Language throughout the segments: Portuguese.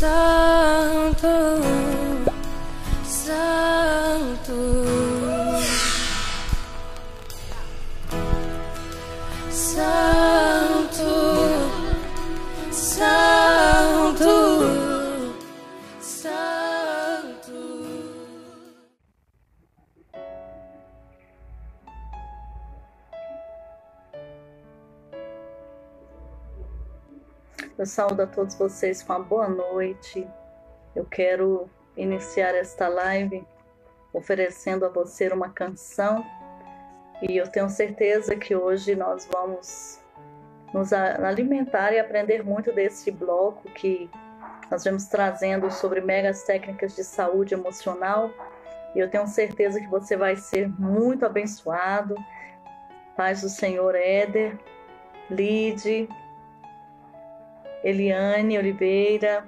Santo, Santo, Santo, Santo, Santo. Eu saúdo a todos vocês com uma boa noite. Eu quero iniciar esta live oferecendo a você uma canção e eu tenho certeza que hoje nós vamos nos alimentar e aprender muito desse bloco que nós vamos trazendo sobre megas técnicas de saúde emocional e eu tenho certeza que você vai ser muito abençoado. Paz do Senhor, Éder, Lide, Eliane Oliveira,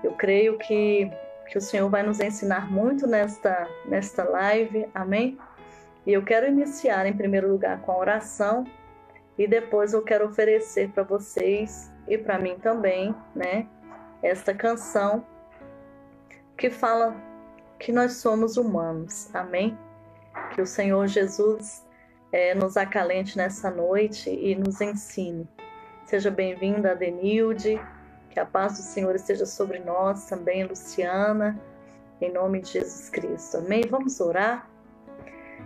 eu creio que o Senhor vai nos ensinar muito nesta live, amém? E eu quero iniciar em primeiro lugar com a oração e depois eu quero oferecer para vocês e para mim também, né, esta canção que fala que nós somos humanos, amém? Que o Senhor Jesus nos acalente nessa noite e nos ensine. Seja bem-vinda, Adenilde, que a paz do Senhor esteja sobre nós também, Luciana, em nome de Jesus Cristo. Amém? Vamos orar?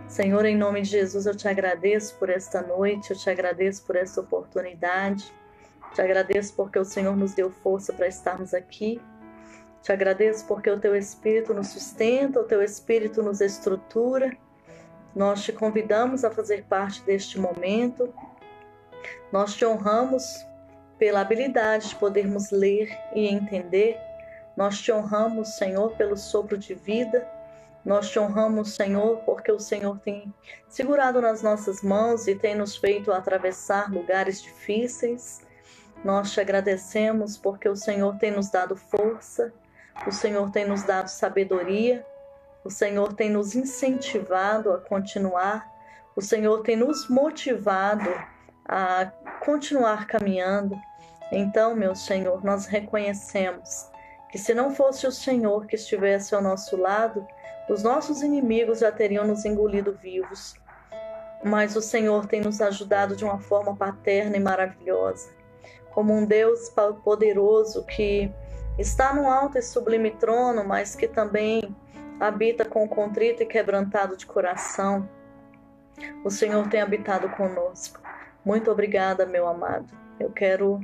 Senhor, em nome de Jesus, eu te agradeço por esta noite, eu te agradeço por esta oportunidade, te agradeço porque o Senhor nos deu força para estarmos aqui, te agradeço porque o teu Espírito nos sustenta, o teu Espírito nos estrutura. Nós te convidamos a fazer parte deste momento. Nós te honramos pela habilidade de podermos ler e entender. Nós te honramos, Senhor, pelo sopro de vida. Nós te honramos, Senhor, porque o Senhor tem segurado nas nossas mãos e tem nos feito atravessar lugares difíceis. Nós te agradecemos porque o Senhor tem nos dado força, o Senhor tem nos dado sabedoria, o Senhor tem nos incentivado a continuar, o Senhor tem nos motivado a continuar caminhando. Então, meu Senhor, nós reconhecemos que se não fosse o Senhor que estivesse ao nosso lado, os nossos inimigos já teriam nos engolido vivos. Mas o Senhor tem nos ajudado de uma forma paterna e maravilhosa, como um Deus poderoso que está no alto e sublime trono, mas que também habita com o contrito e quebrantado de coração. O Senhor tem habitado conosco. Muito obrigada, meu amado. Eu quero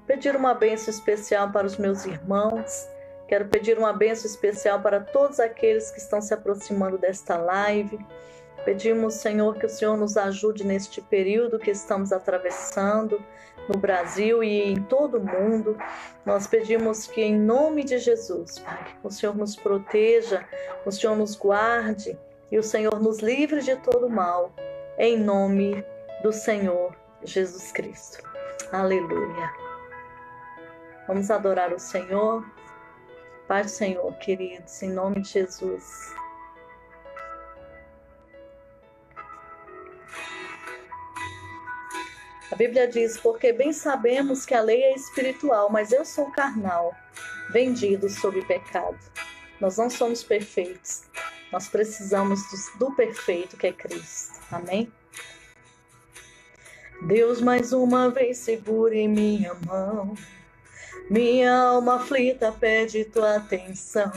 pedir uma bênção especial para os meus irmãos. Quero pedir uma bênção especial para todos aqueles que estão se aproximando desta live. Pedimos, Senhor, que o Senhor nos ajude neste período que estamos atravessando no Brasil e em todo o mundo. Nós pedimos que, em nome de Jesus, Pai, o Senhor nos proteja, o Senhor nos guarde e o Senhor nos livre de todo mal. Em nome do Senhor Jesus Cristo. Aleluia. Vamos adorar o Senhor. Pai do Senhor, queridos, em nome de Jesus. A Bíblia diz, porque bem sabemos que a lei é espiritual, mas eu sou carnal, vendido sob pecado. Nós não somos perfeitos. Nós precisamos do perfeito que é Cristo. Amém? Deus, mais uma vez segure minha mão. Minha alma aflita pede tua atenção.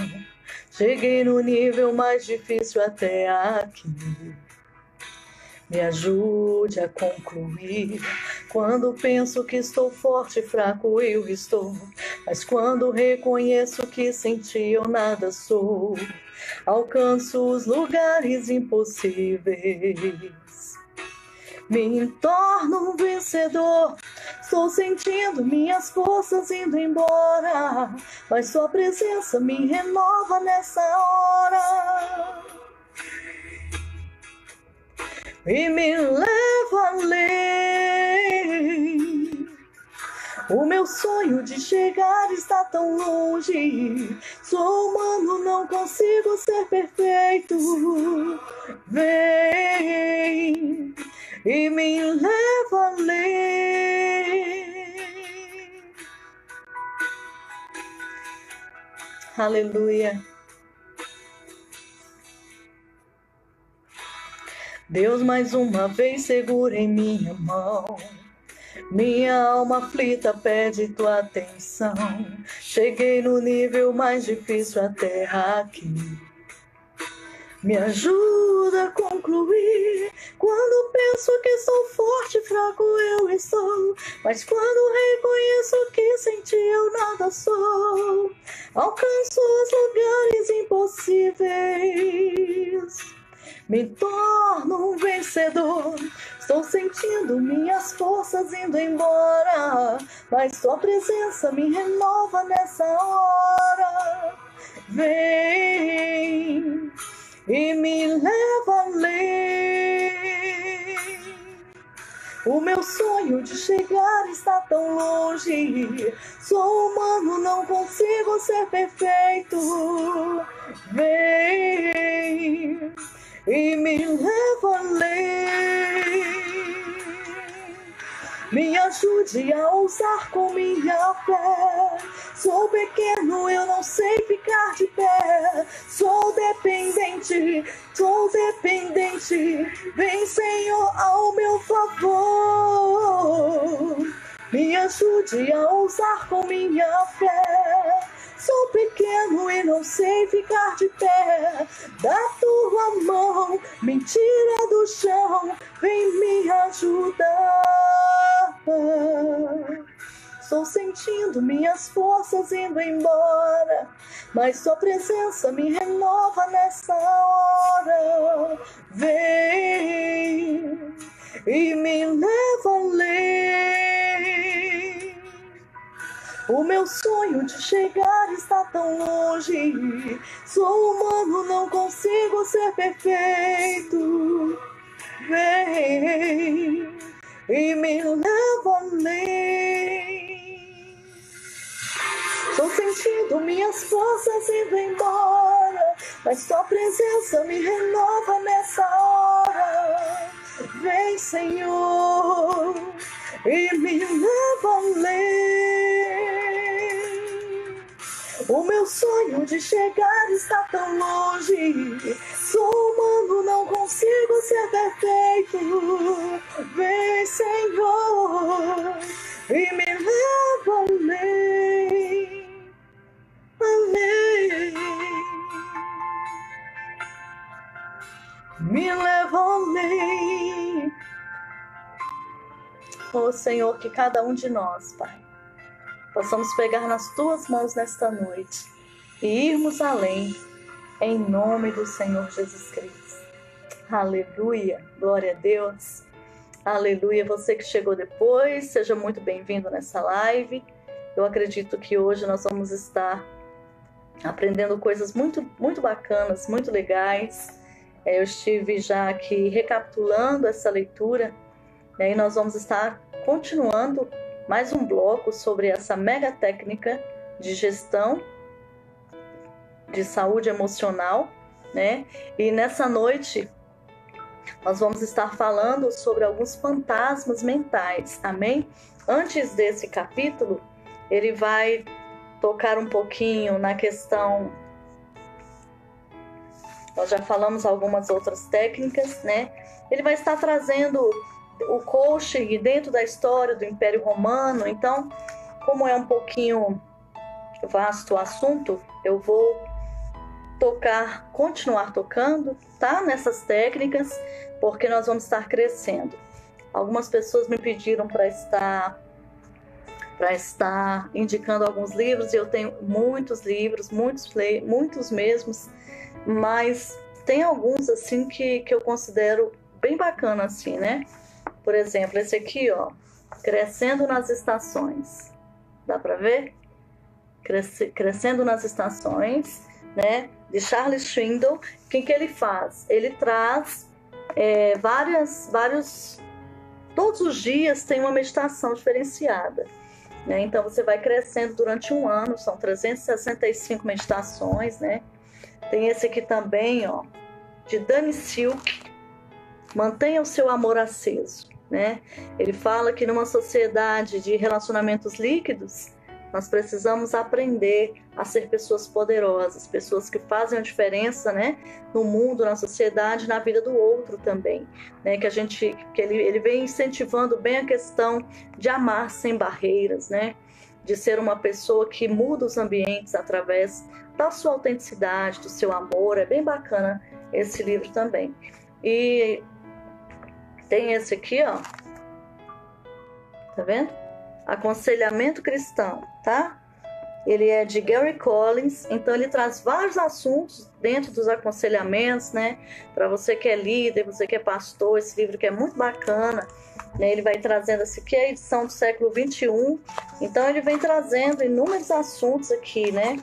Cheguei no nível mais difícil até aqui. Me ajude a concluir. Quando penso que estou forte e fraco, eu estou. Mas quando reconheço que sem ti eu nada sou, alcanço os lugares impossíveis. Me torno um vencedor. Estou sentindo minhas forças indo embora, mas sua presença me renova nessa hora e me leva além. O meu sonho de chegar está tão longe. Sou humano, não consigo ser perfeito. Vem e me leva além. Aleluia. Deus, mais uma vez segura em minha mão. Minha alma aflita pede tua atenção. Cheguei no nível mais difícil, a terra aqui. Me ajuda a concluir. Quando penso que sou forte, fraco eu estou. Mas quando reconheço que sem ti eu nada sou, alcanço os lugares impossíveis. Me torno um vencedor. Estou sentindo minhas forças indo embora, mas tua presença me renova nessa hora. Vem e me leva além. O meu sonho de chegar está tão longe. Sou humano, não consigo ser perfeito. Vem e me leva além. Me ajude a ousar com minha fé. Sou pequeno, eu não sei ficar de pé. Sou dependente. Vem, Senhor, ao meu favor. Me ajude a ousar com minha fé. Sou pequeno e não sei ficar de pé. Da tua mão me tira do chão. Vem me ajudar. Estou sentindo minhas forças indo embora, mas tua presença me renova nessa hora. Vem e me leva além. O meu sonho de chegar está tão longe. Sou humano, não consigo ser perfeito. Vem e me leva além. Estou sentindo minhas forças indo embora, mas tua presença me renova nessa hora. Vem, Senhor, e me leva além. O meu sonho de chegar está tão longe. Sou humano, não consigo ser perfeito. Vem, Senhor, e me leva além. Além. Me leva além. Oh, Senhor, que cada um de nós, Pai, possamos pegar nas tuas mãos nesta noite e irmos além, em nome do Senhor Jesus Cristo. Aleluia, glória a Deus. Aleluia, você que chegou depois, seja muito bem-vindo nessa live. Eu acredito que hoje nós vamos estar aprendendo coisas muito bacanas, muito legais. Eu estive já aqui recapitulando essa leitura, e nós vamos estar continuando mais um bloco sobre essa mega técnica de gestão de saúde emocional, né? E nessa noite nós vamos estar falando sobre alguns fantasmas mentais, amém? Antes desse capítulo, ele vai tocar um pouquinho na questão. Nós já falamos algumas outras técnicas, né? Ele vai estar trazendo o coaching dentro da história do Império Romano. Então, como é um pouquinho vasto o assunto, eu vou continuar tocando, tá? Nessas técnicas, porque nós vamos estar crescendo. Algumas pessoas me pediram para estar indicando alguns livros, e eu tenho muitos livros, muitos mesmos, mas tem alguns assim que eu considero bem bacana assim, né? Por exemplo, esse aqui, ó, Crescendo nas Estações. Dá para ver? Crescendo nas Estações, né? De Charles Swindoll. O que ele faz? Ele traz todos os dias tem uma meditação diferenciada, né? Então você vai crescendo durante um ano, são 365 meditações, né? Tem esse aqui também, ó, de Danny Silk, Mantenha o Seu Amor Aceso, né? Ele fala que numa sociedade de relacionamentos líquidos, Nós precisamos aprender a ser pessoas poderosas, pessoas que fazem a diferença, né, no mundo, na sociedade, na vida do outro também, né, que ele vem incentivando bem a questão de amar sem barreiras, né, de ser uma pessoa que muda os ambientes através da sua autenticidade, do seu amor. É bem bacana esse livro também. E tem esse aqui, ó, tá vendo? Aconselhamento Cristão, tá? Ele é de Gary Collins, então ele traz vários assuntos dentro dos aconselhamentos, né? Para você que é líder, você que é pastor, esse livro que é muito bacana, né? Ele vai trazendo essa aqui, a edição do século 21, então ele vem trazendo inúmeros assuntos aqui, né?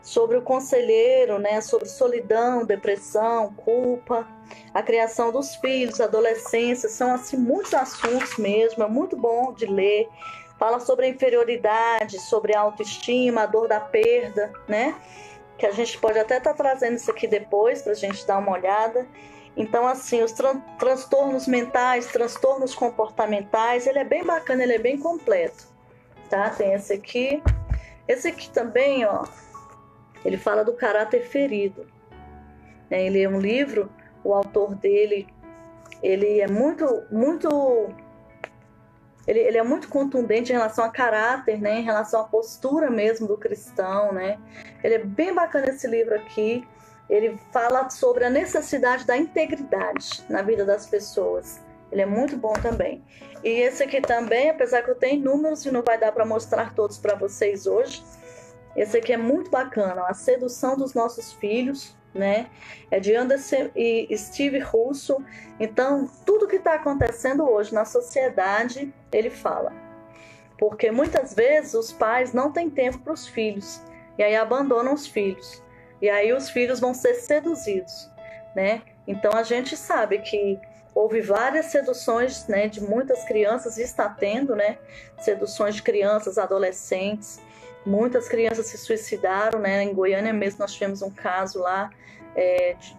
Sobre o conselheiro, né? Sobre solidão, depressão, culpa, a criação dos filhos, adolescência, são assim muitos assuntos mesmo, é muito bom de ler. Fala sobre a inferioridade, sobre a autoestima, a dor da perda, né? Que a gente pode até estar trazendo isso aqui depois para a gente dar uma olhada. Então, assim, os transtornos mentais, transtornos comportamentais, ele é bem bacana, ele é bem completo, tá? Tem esse aqui. Esse aqui também, ó, ele fala do caráter ferido. Ele é um livro, o autor dele, ele é ele é muito contundente em relação a caráter, né? Em relação à postura mesmo do cristão, né? Ele é bem bacana esse livro aqui. Ele fala sobre a necessidade da integridade na vida das pessoas. Ele é muito bom também. E esse aqui também, apesar que eu tenho números e não vai dar para mostrar todos para vocês hoje, esse aqui é muito bacana, A Sedução dos Nossos Filhos, né? É de Anderson e Steve Russo. Então, tudo que está acontecendo hoje na sociedade, ele fala. Porque muitas vezes os pais não têm tempo para os filhos, e aí abandonam os filhos. E aí os filhos vão ser seduzidos, né? Então a gente sabe que houve várias seduções, né, de muitas crianças, e está tendo, né, seduções de crianças, adolescentes. Muitas crianças se suicidaram, né? Em Goiânia mesmo nós tivemos um caso lá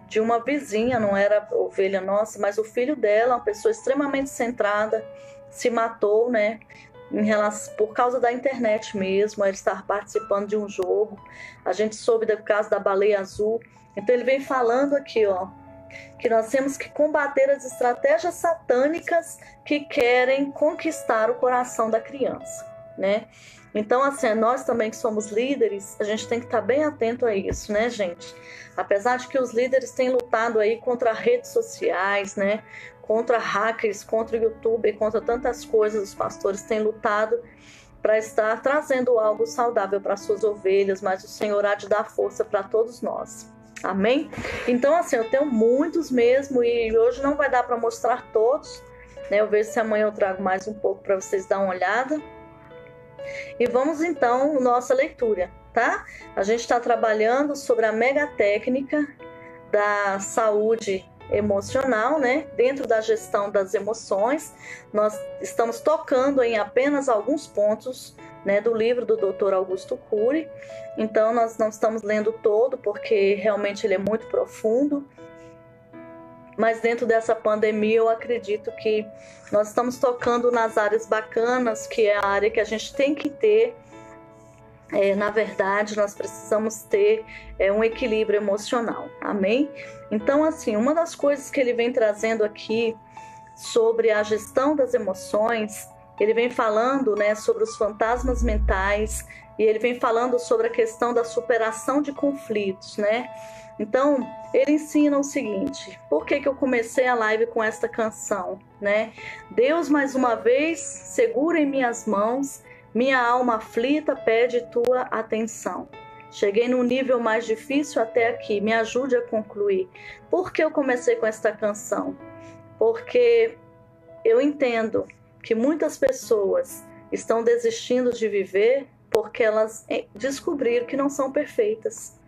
de uma vizinha, não era ovelha nossa, mas o filho dela, uma pessoa extremamente centrada, se matou, né? Por causa da internet mesmo, ele estar participando de um jogo. A gente soube do caso da baleia azul. Então ele vem falando aqui, ó, que nós temos que combater as estratégias satânicas que querem conquistar o coração da criança, né? Então, assim, nós também que somos líderes, a gente tem que estar bem atento a isso, né, gente? Apesar de que os líderes têm lutado aí contra redes sociais, né? Contra hackers, contra o YouTube, contra tantas coisas, os pastores têm lutado para estar trazendo algo saudável para suas ovelhas, mas o Senhor há de dar força para todos nós. Amém? Então, assim, eu tenho muitos mesmo e hoje não vai dar para mostrar todos, né? Eu vejo se amanhã eu trago mais um pouco para vocês dar uma olhada. E vamos então à nossa leitura, tá? A gente está trabalhando sobre a mega técnica da saúde emocional, né? Dentro da gestão das emoções. Nós estamos tocando em apenas alguns pontos, né, do livro do Dr. Augusto Cury. Então nós não estamos lendo todo porque realmente ele é muito profundo. Mas dentro dessa pandemia eu acredito que nós estamos tocando nas áreas bacanas, que é a área que a gente tem que ter. Na verdade, nós precisamos ter um equilíbrio emocional. Amém? Então, assim, uma das coisas que ele vem trazendo aqui sobre a gestão das emoções, ele vem falando, né, sobre os fantasmas mentais, e ele vem falando sobre a questão da superação de conflitos, né? Então, ele ensina o seguinte: por que eu comecei a live com esta canção, né? Deus, mais uma vez, segura em minhas mãos, minha alma aflita pede tua atenção. Cheguei num nível mais difícil até aqui, me ajude a concluir. Por que eu comecei com esta canção? Porque eu entendo que muitas pessoas estão desistindo de viver porque elas descobriram que não são perfeitas,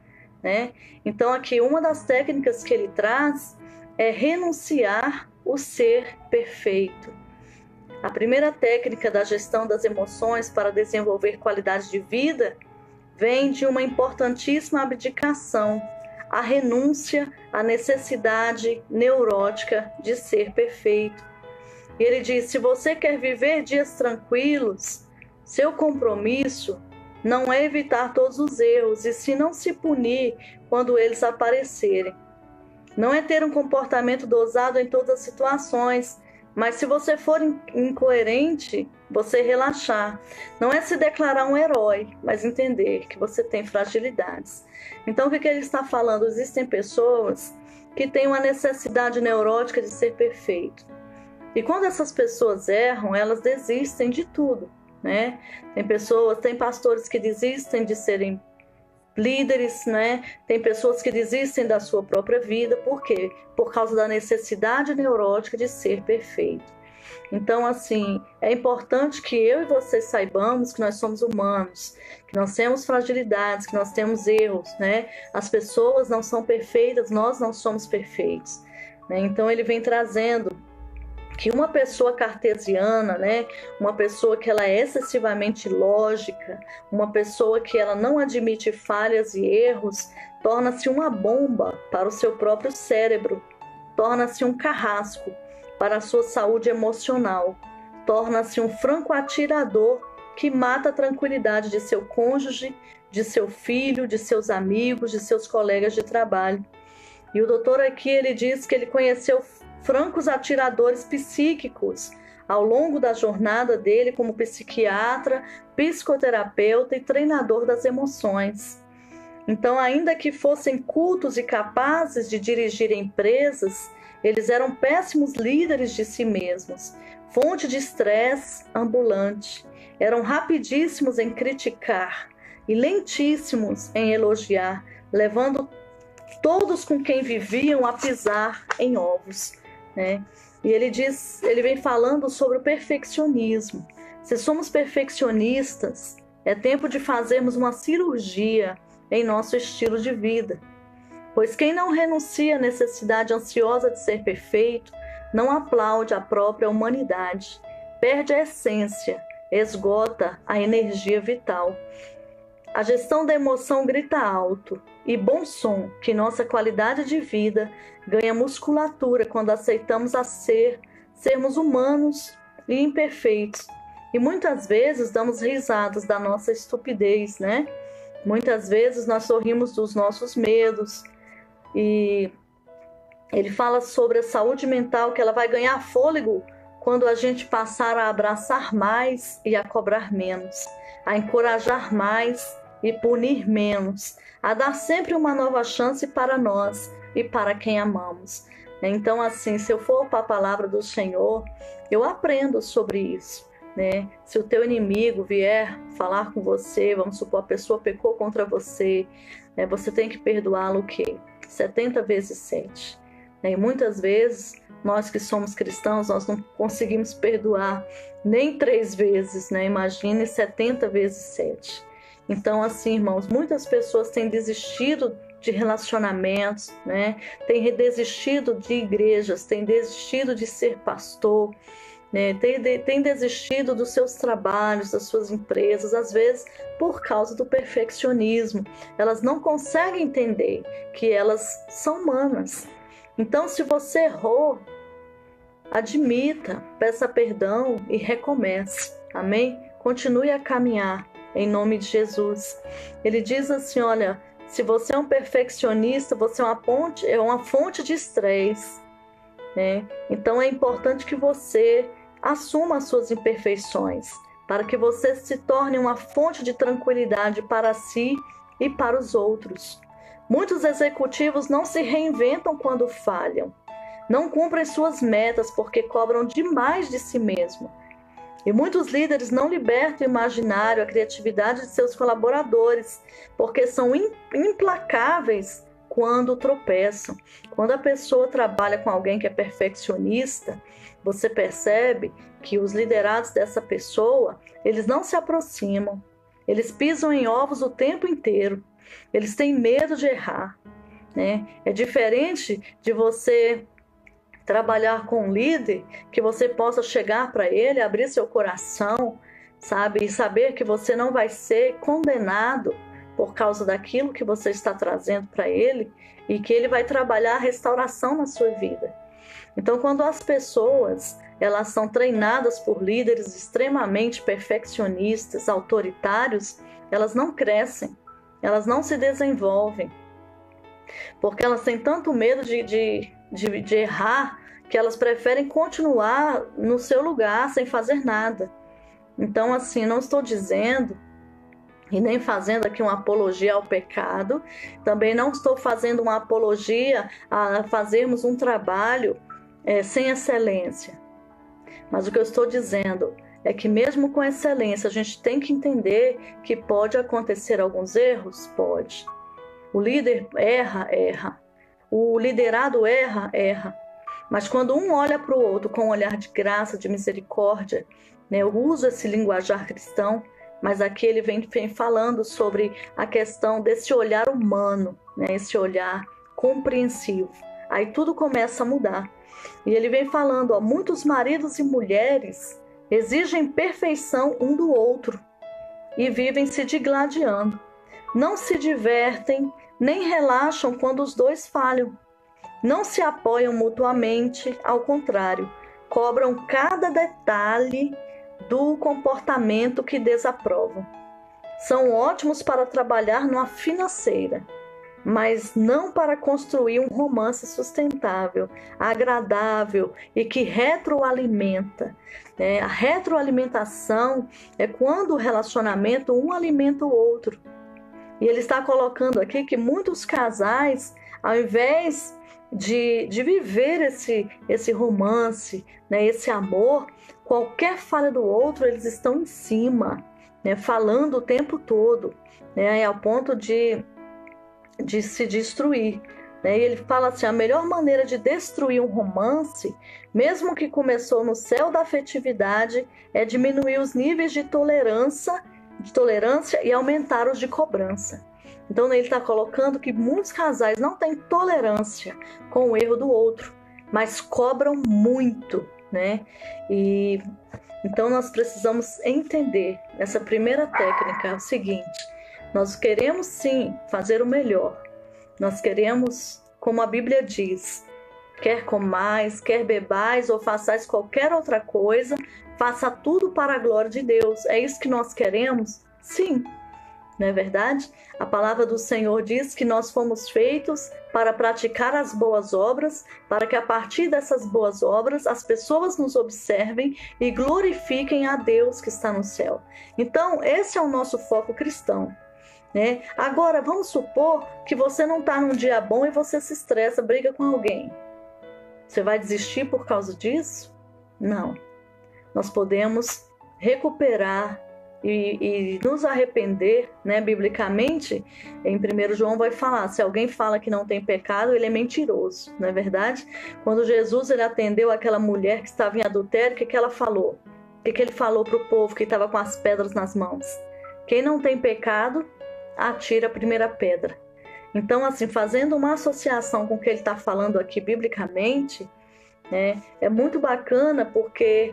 né? Então aqui uma das técnicas que ele traz é renunciar o ser perfeito. A primeira técnica da gestão das emoções para desenvolver qualidade de vida vem de uma importantíssima abdicação, a renúncia à necessidade neurótica de ser perfeito. E ele diz: se você quer viver dias tranquilos, seu compromisso não é evitar todos os erros, e sim não se punir quando eles aparecerem. Não é ter um comportamento dosado em todas as situações, mas se você for incoerente, você relaxar. Não é se declarar um herói, mas entender que você tem fragilidades. Então, o que ele está falando? Existem pessoas que têm uma necessidade neurótica de ser perfeito. E quando essas pessoas erram, elas desistem de tudo, né? Tem pastores que desistem de serem líderes, né? Tem pessoas que desistem da sua própria vida. Por quê? Por causa da necessidade neurótica de ser perfeito. Então, assim, é importante que eu e você saibamos que nós somos humanos, que nós temos fragilidades, que nós temos erros, né? As pessoas não são perfeitas, nós não somos perfeitos, né? Então, ele vem trazendo que uma pessoa cartesiana, né, uma pessoa que ela é excessivamente lógica, uma pessoa que ela não admite falhas e erros, torna-se uma bomba para o seu próprio cérebro, torna-se um carrasco para a sua saúde emocional, torna-se um franco atirador que mata a tranquilidade de seu cônjuge, de seu filho, de seus amigos, de seus colegas de trabalho. E o doutor aqui, ele diz que ele conheceu francos atiradores psíquicos ao longo da jornada dele como psiquiatra, psicoterapeuta e treinador das emoções. Então, ainda que fossem cultos e capazes de dirigir empresas, eles eram péssimos líderes de si mesmos, fonte de estresse ambulante. Eram rapidíssimos em criticar e lentíssimos em elogiar, levando todos com quem viviam a pisar em ovos, né? E ele vem falando sobre o perfeccionismo. Se somos perfeccionistas, é tempo de fazermos uma cirurgia em nosso estilo de vida. Pois quem não renuncia à necessidade ansiosa de ser perfeito, não aplaude a própria humanidade, perde a essência, esgota a energia vital. A gestão da emoção grita alto e bom som que nossa qualidade de vida ganha musculatura quando aceitamos sermos humanos e imperfeitos. E muitas vezes damos risadas da nossa estupidez, né? Muitas vezes nós sorrimos dos nossos medos. E ele fala sobre a saúde mental, que ela vai ganhar fôlego quando a gente passar a abraçar mais e a cobrar menos, a encorajar mais e punir menos, a dar sempre uma nova chance para nós e para quem amamos. Então, assim, se eu for para a palavra do Senhor, eu aprendo sobre isso, né? Se o teu inimigo vier falar com você, vamos supor, a pessoa pecou contra você, né? Você tem que perdoá-lo o quê? 70 vezes 7. E muitas vezes, nós que somos cristãos, nós não conseguimos perdoar nem 3 vezes, né? Imagine 70 vezes 7. Então, assim, irmãos, muitas pessoas têm desistido de relacionamentos, né? Têm desistido de igrejas, têm desistido de ser pastor, né? Têm desistido dos seus trabalhos, das suas empresas, às vezes por causa do perfeccionismo. Elas não conseguem entender que elas são humanas. Então, se você errou, admita, peça perdão e recomece. Amém? Continue a caminhar em nome de Jesus. Ele diz assim, olha, se você é um perfeccionista, você é uma fonte de estresse, né? Então é importante que você assuma as suas imperfeições, para que você se torne uma fonte de tranquilidade para si e para os outros. Muitos executivos não se reinventam quando falham, não cumprem suas metas porque cobram demais de si mesmo. E muitos líderes não libertam o imaginário, a criatividade de seus colaboradores, porque são implacáveis quando tropeçam. Quando a pessoa trabalha com alguém que é perfeccionista, você percebe que os liderados dessa pessoa, eles não se aproximam, eles pisam em ovos o tempo inteiro, eles têm medo de errar, né? É diferente de você trabalhar com um líder que você possa chegar para ele, abrir seu coração, sabe? E saber que você não vai ser condenado por causa daquilo que você está trazendo para ele e que ele vai trabalhar a restauração na sua vida. Então, quando as pessoas elas são treinadas por líderes extremamente perfeccionistas, autoritários, elas não crescem, elas não se desenvolvem, porque elas têm tanto medo de errar, que elas preferem continuar no seu lugar sem fazer nada. Então, assim, não estou dizendo e nem fazendo aqui uma apologia ao pecado, também não estou fazendo uma apologia a fazermos um trabalho sem excelência. Mas o que eu estou dizendo é que mesmo com excelência, a gente tem que entender que pode acontecer alguns erros? Pode. O líder erra. O liderado erra. Mas quando um olha para o outro com um olhar de graça, de misericórdia, né, eu uso esse linguajar cristão, mas aqui ele vem falando sobre a questão desse olhar humano, né, esse olhar compreensivo. Aí tudo começa a mudar. E ele vem falando, ó, muitos maridos e mulheres exigem perfeição um do outro e vivem se digladiando. Não se divertem nem relaxam quando os dois falham. Não se apoiam mutuamente, ao contrário, cobram cada detalhe do comportamento que desaprovam. São ótimos para trabalhar numa financeira, mas não para construir um romance sustentável, agradável e que retroalimenta. A retroalimentação é quando o relacionamento um alimenta o outro. E ele está colocando aqui que muitos casais, ao invés de viver esse romance, né, esse amor, qualquer falha do outro, eles estão em cima, né, falando o tempo todo, né, ao ponto de se destruir. Né? E ele fala assim, a melhor maneira de destruir um romance, mesmo que começou no céu da afetividade, é diminuir os níveis de tolerância e aumentar os de cobrança. Então ele está colocando que muitos casais não têm tolerância com o erro do outro, mas cobram muito, né? E então nós precisamos entender essa primeira técnica, é o seguinte: nós queremos sim fazer o melhor, nós queremos, como a Bíblia diz, quer comais, quer bebais ou façais qualquer outra coisa, faça tudo para a glória de Deus. É isso que nós queremos? Sim. Não é verdade? A palavra do Senhor diz que nós fomos feitos para praticar as boas obras, para que a partir dessas boas obras as pessoas nos observem e glorifiquem a Deus que está no céu. Então, esse é o nosso foco cristão. Né? Agora, vamos supor que você não está num dia bom e você se estressa, briga com alguém. Você vai desistir por causa disso? Não. Nós podemos recuperar e nos arrepender, né? Biblicamente, em 1 João vai falar, se alguém fala que não tem pecado, ele é mentiroso, não é verdade? Quando Jesus ele atendeu aquela mulher que estava em adultério, o que ela falou? O que ele falou para o povo que estava com as pedras nas mãos? Quem não tem pecado, atira a primeira pedra. Então, assim, fazendo uma associação com o que ele está falando aqui biblicamente, né, é muito bacana, porque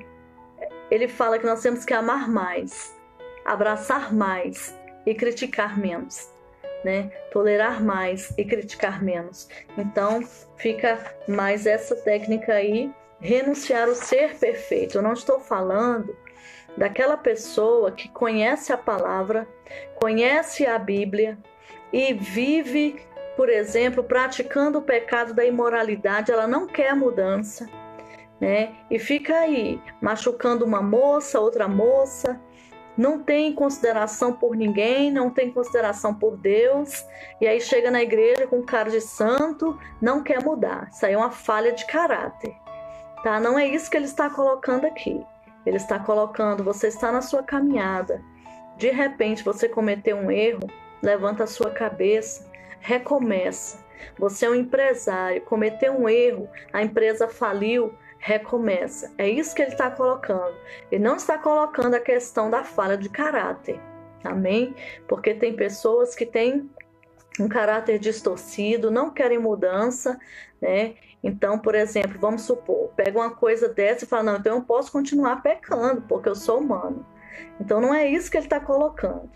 ele fala que nós temos que amar mais, abraçar mais e criticar menos, né? Tolerar mais e criticar menos. Então, fica mais essa técnica aí, renunciar o ser perfeito. Eu não estou falando daquela pessoa que conhece a palavra, conhece a Bíblia e vive, por exemplo, praticando o pecado da imoralidade, ela não quer mudança, né? E fica aí, machucando uma moça, outra moça, não tem consideração por ninguém, não tem consideração por Deus, e aí chega na igreja com cara de santo, não quer mudar. Isso aí é uma falha de caráter, tá? Não é isso que ele está colocando aqui. Ele está colocando, você está na sua caminhada, de repente você cometeu um erro, levanta a sua cabeça, recomeça. Você é um empresário, cometeu um erro, a empresa faliu, recomeça. É isso que ele está colocando. Ele não está colocando a questão da falha de caráter. Amém? Porque tem pessoas que têm um caráter distorcido, não querem mudança, né? Então, por exemplo, vamos supor, pega uma coisa dessa e fala, não, então eu posso continuar pecando, porque eu sou humano. Então não é isso que ele está colocando.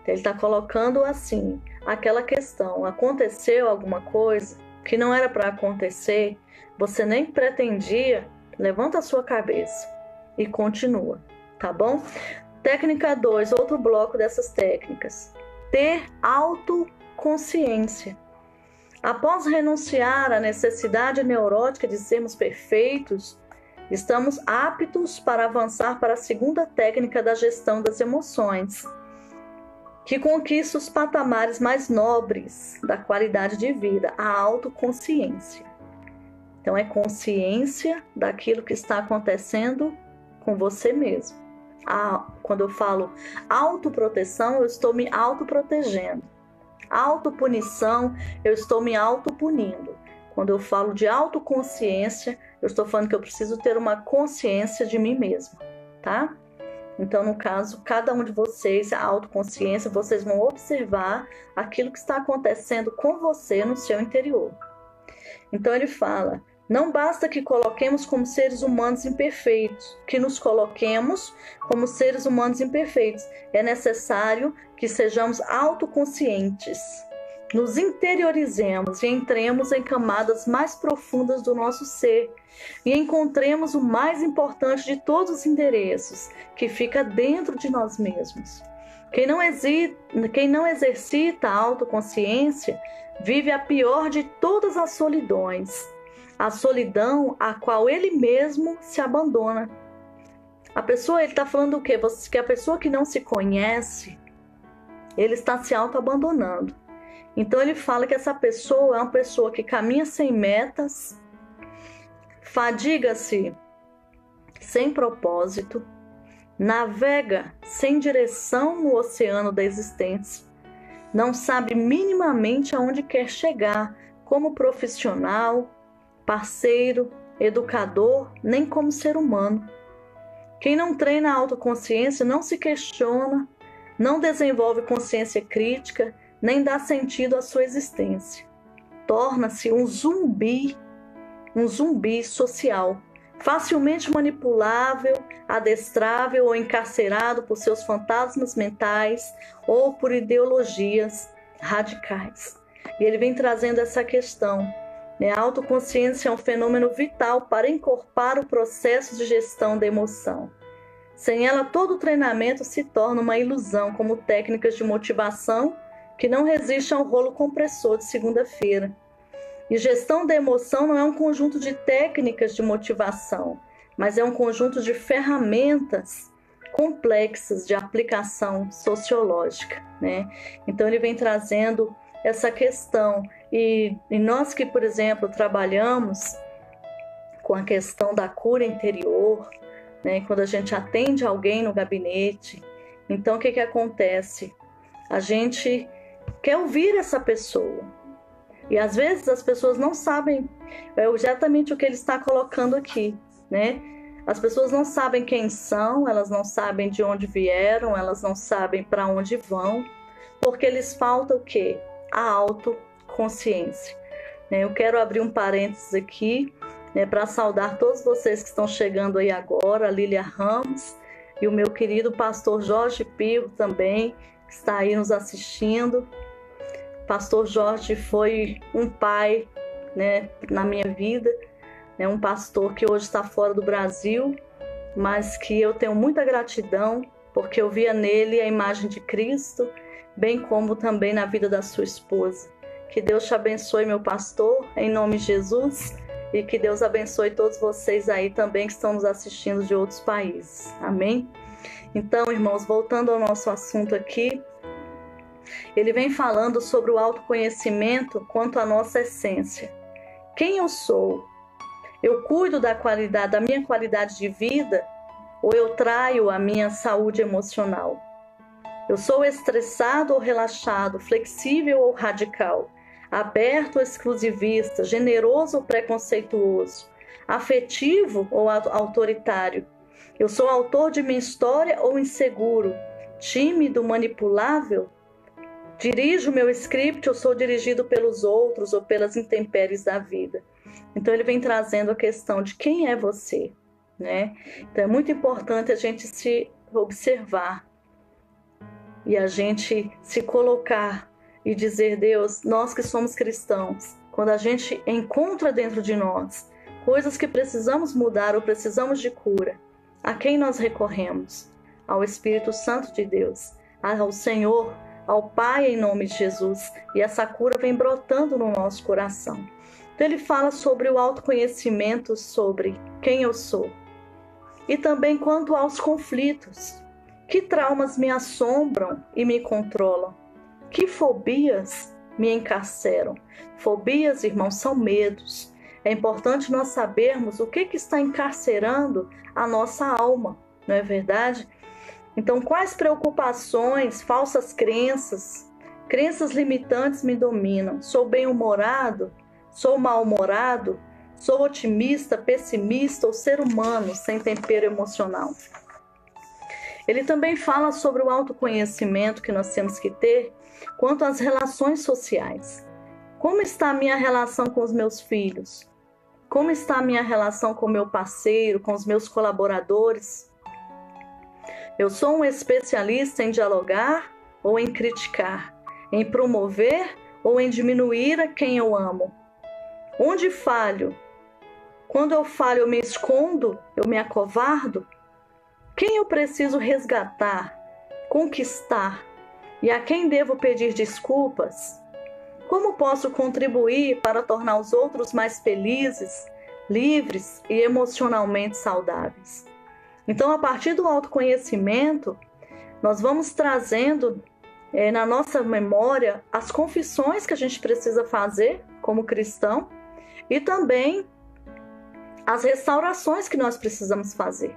Ele está colocando assim, aquela questão, aconteceu alguma coisa que não era para acontecer, você nem pretendia Levanta a sua cabeça e continua, tá bom? Técnica 2, outro bloco dessas técnicas. Ter autoconsciência. Após renunciar à necessidade neurótica de sermos perfeitos, estamos aptos para avançar para a segunda técnica da gestão das emoções, que conquista os patamares mais nobres da qualidade de vida, a autoconsciência. Então, é consciência daquilo que está acontecendo com você mesmo. Quando eu falo autoproteção, eu estou me autoprotegendo. Autopunição, eu estou me autopunindo. Quando eu falo de autoconsciência, eu estou falando que eu preciso ter uma consciência de mim mesma, tá? Então, no caso, cada um de vocês, a autoconsciência, vocês vão observar aquilo que está acontecendo com você no seu interior. Então, ele fala: não basta que coloquemos como seres humanos imperfeitos, que nos coloquemos como seres humanos imperfeitos. É necessário que sejamos autoconscientes, nos interiorizemos e entremos em camadas mais profundas do nosso ser e encontremos o mais importante de todos os endereços, que fica dentro de nós mesmos. Quem não exercita a autoconsciência vive a pior de todas as solidões, a solidão a qual ele mesmo se abandona. Ele está falando o quê? Que a pessoa que não se conhece, ele está se auto-abandonando. Então ele fala que essa pessoa é uma pessoa que caminha sem metas, fadiga-se sem propósito, navega sem direção no oceano da existência, não sabe minimamente aonde quer chegar como profissional, parceiro, educador, nem como ser humano. Quem não treina a autoconsciência não se questiona, não desenvolve consciência crítica, nem dá sentido à sua existência. Torna-se um zumbi social, facilmente manipulável, adestrável ou encarcerado por seus fantasmas mentais ou por ideologias radicais. E ele vem trazendo essa questão. A autoconsciência é um fenômeno vital para encorpar o processo de gestão da emoção. Sem ela, todo o treinamento se torna uma ilusão, como técnicas de motivação que não resistem ao rolo compressor de segunda-feira. E gestão da emoção não é um conjunto de técnicas de motivação, mas é um conjunto de ferramentas complexas de aplicação sociológica, né? Então ele vem trazendo essa questão. E nós que, por exemplo, trabalhamos com a questão da cura interior, né? Quando a gente atende alguém no gabinete, então o que acontece? A gente quer ouvir essa pessoa. E às vezes as pessoas não sabem exatamente o que ele está colocando aqui, né? As pessoas não sabem quem são, elas não sabem de onde vieram, elas não sabem para onde vão, porque lhes falta o quê? A autoconsciência. Eu quero abrir um parênteses aqui, para saudar todos vocês que estão chegando aí agora, a Lília Ramos e o meu querido pastor Jorge Pirro também, que está aí nos assistindo. Pastor Jorge foi um pai, na minha vida, um pastor que hoje está fora do Brasil, mas que eu tenho muita gratidão, porque eu via nele a imagem de Cristo, bem como também na vida da sua esposa. Que Deus te abençoe, meu pastor, em nome de Jesus, e que Deus abençoe todos vocês aí também que estão nos assistindo de outros países. Amém? Então, irmãos, voltando ao nosso assunto aqui, ele vem falando sobre o autoconhecimento quanto à nossa essência. Quem eu sou? Eu cuido da minha qualidade de vida ou eu traio a minha saúde emocional? Eu sou estressado ou relaxado, flexível ou radical, aberto ou exclusivista, generoso ou preconceituoso, afetivo ou autoritário? Eu sou autor de minha história ou inseguro, tímido, manipulável? Dirijo o meu script, eu sou dirigido pelos outros ou pelas intempéries da vida. Então ele vem trazendo a questão de quem é você, né? Então é muito importante a gente se observar e a gente se colocar e dizer: Deus, nós que somos cristãos, quando a gente encontra dentro de nós coisas que precisamos mudar ou precisamos de cura, a quem nós recorremos? Ao Espírito Santo de Deus, ao Senhor, ao Pai em nome de Jesus. E essa cura vem brotando no nosso coração. Então ele fala sobre o autoconhecimento, sobre quem eu sou. E também quanto aos conflitos. Que traumas me assombram e me controlam? Que fobias me encarceram? Fobias, irmãos, são medos. É importante nós sabermos o que está encarcerando a nossa alma, não é verdade? Então, quais preocupações, falsas crenças, crenças limitantes me dominam? Sou bem-humorado? Sou mal-humorado? Sou otimista, pessimista ou ser humano sem tempero emocional? Ele também fala sobre o autoconhecimento que nós temos que ter quanto às relações sociais. Como está a minha relação com os meus filhos? Como está a minha relação com o meu parceiro, com os meus colaboradores? Eu sou um especialista em dialogar ou em criticar? Em promover ou em diminuir a quem eu amo? Onde falho? Quando eu falho, eu me escondo? Eu me acovardo? Quem eu preciso resgatar, conquistar? E a quem devo pedir desculpas? Como posso contribuir para tornar os outros mais felizes, livres e emocionalmente saudáveis? Então, a partir do autoconhecimento, nós vamos trazendo na nossa memória as confissões que a gente precisa fazer como cristão e também as restaurações que nós precisamos fazer.